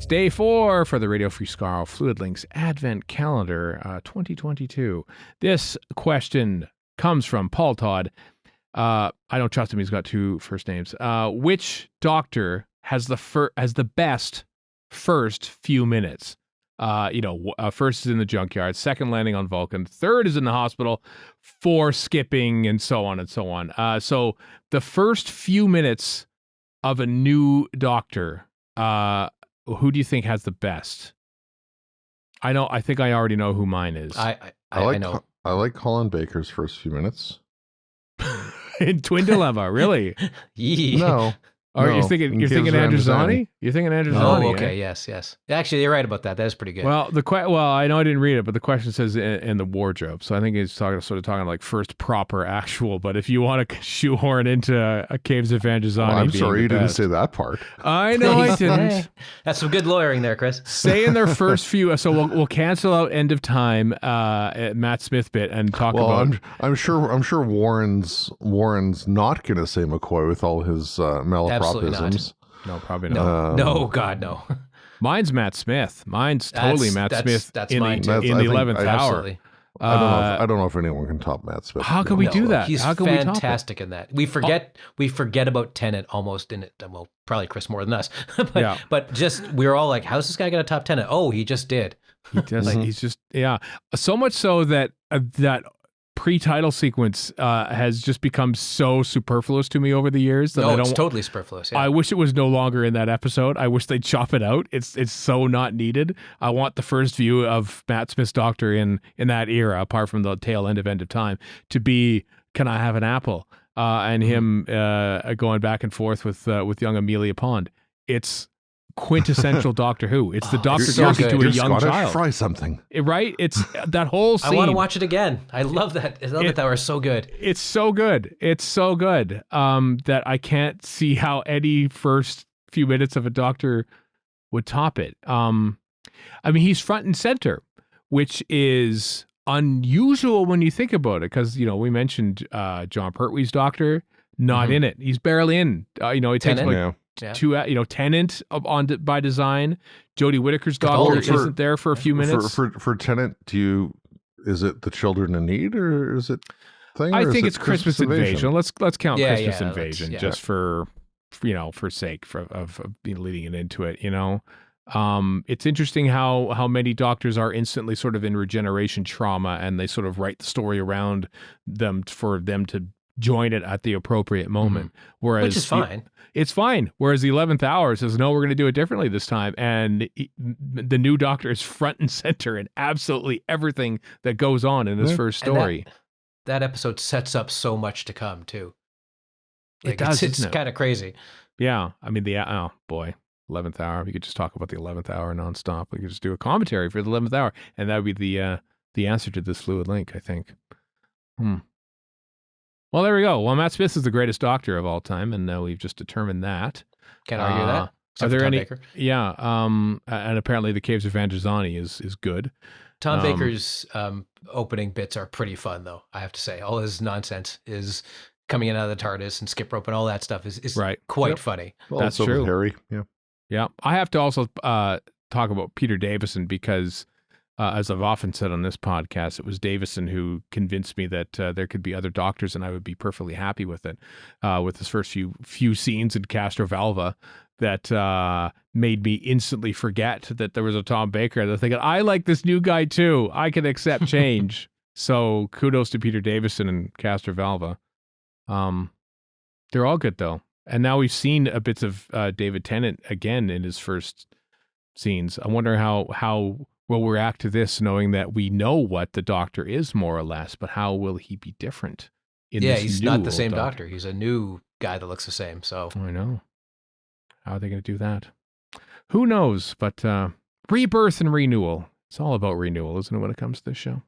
day 4 for the Radio Free Skaro Fluid Links Advent Calendar 2022. This question comes from Paul Todd. I don't trust him. He's got 2 first names. Which doctor has the best first few minutes? First is in the junkyard, second landing on Vulcan, third is in the hospital, 4 skipping, and so on and so on. So the first few minutes of a new doctor, who do you think has the best? I think I already know who mine is. I know. I like Colin Baker's first few minutes. In Twin Dilemma, really? No. Or you're thinking Androzani? You're thinking Androzani. Oh, okay, yes. Actually, you're right about that. That is pretty good. Well, I know I didn't read it, but the question says in the wardrobe, so I think he's talking like first proper actual. But if you want to shoehorn into a Caves of Androzani, I'm sorry you didn't say that part. I know I didn't. That's some good lawyering there, Chris. Say in their first few. So we'll cancel out End of Time, Matt Smith bit, and talk about. I'm sure Warren's not going to say McCoy with all his malapropisms. No, probably not. No, God, no. Mine's Matt Smith. Mine's totally Matt Smith in the 11th hour. I don't know if anyone can top Matt Smith. How can we do that? He's fantastic in that. We forget about Tenet almost in it. Well, probably Chris more than us. But just we're all like, how's this guy going to top Tenet? Oh, he just did. He does. He's just so much so that that pre-title sequence has just become so superfluous to me over the years that it's totally superfluous. Yeah. I wish it was no longer in that episode. I wish they'd chop it out. It's so not needed. I want the first view of Matt Smith's Doctor in that era, apart from the tail end of Time, to be "Can I have an apple?" And him going back and forth with young Amelia Pond. It's quintessential Doctor Who. It's the Doctor talking to a young child. Try something, right? It's that whole scene. I want to watch it again. I love that. That was so good. It's so good. It's so good that I can't see how any first few minutes of a Doctor would top it. He's front and center, which is unusual when you think about it, because we mentioned John Pertwee's Doctor, not in it. He's barely in. It takes Tennant by design. Jodie Whittaker's Doctor isn't there for a few minutes. For Tennant, is it the Children in Need, or is it thing? I think it's Christmas Invasion. Let's count Christmas Invasion just for sake of leading it into it. It's interesting how many Doctors are instantly sort of in regeneration trauma, and they sort of write the story around them for them to join it at the appropriate moment. Whereas, which is fine. It's fine. Whereas the 11th hour says, no, we're going to do it differently this time. And the new Doctor is front and center in absolutely everything that goes on in this first story. That episode sets up so much to come too. It does. It's kind of crazy. Yeah. I mean, 11th hour. We could just talk about the 11th hour nonstop. We could just do a commentary for the 11th hour. And that would be the answer to this fluid link, I think. Well, there we go. Well, Matt Smith is the greatest Doctor of all time, and we've just determined that. Can't argue that. Are there any? Baker. Yeah. And apparently, the Caves of Androzani is good. Tom Baker's opening bits are pretty fun, though. I have to say, all his nonsense is coming in out of the TARDIS and skip rope and all that stuff is quite funny. Well, that's true. Harry. Yeah. I have to also talk about Peter Davison because. As I've often said on this podcast, it was Davison who convinced me that there could be other Doctors and I would be perfectly happy with it. With his first few scenes in Castrovalva that made me instantly forget that there was a Tom Baker. They're thinking, I like this new guy too. I can accept change. So kudos to Peter Davison and Castrovalva. They're all good though. And now we've seen a bits of David Tennant again in his first scenes. I wonder how we'll react to this, knowing that we know what the Doctor is more or less, but how will he be different? He's not the same Doctor. He's a new guy that looks the same. So I know. How are they going to do that? Who knows? But rebirth and renewal. It's all about renewal, isn't it, when it comes to this show?